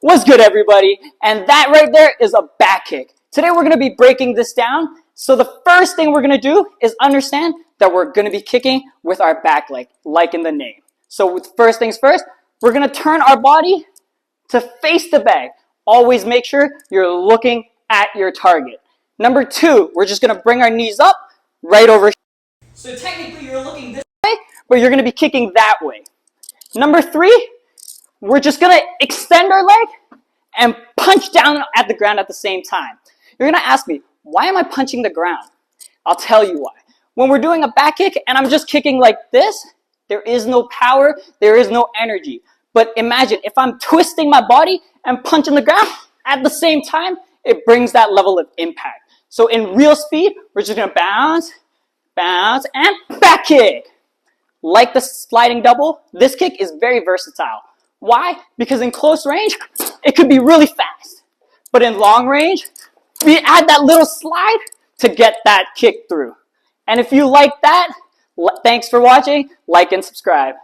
What's good, everybody? And that right there is a back kick. Today we're going to be breaking this down. So the first thing we're going to do is understand that we're going to be kicking with our back leg, like in the name. So with first things first, we're going to turn our body to face the bag. Always make sure you're looking at your target. Number two, we're just going to bring our knees up right over here. So technically you're looking this way, but you're going to be kicking that way. Number three, we're just going to extend our leg and punch down at the ground at the same time. You're going to ask me, why am I punching the ground? I'll tell you why. When we're doing a back kick and I'm just kicking like this, there is no power, there is no energy. But imagine if I'm twisting my body and punching the ground at the same time, it brings that level of impact. So in real speed, we're just going to bounce, bounce, and back kick. Like the sliding double, this kick is very versatile. Why? Because in close range, it could be really fast. But in long range, we add that little slide to get that kick through. And if you like that, thanks for watching, like and subscribe.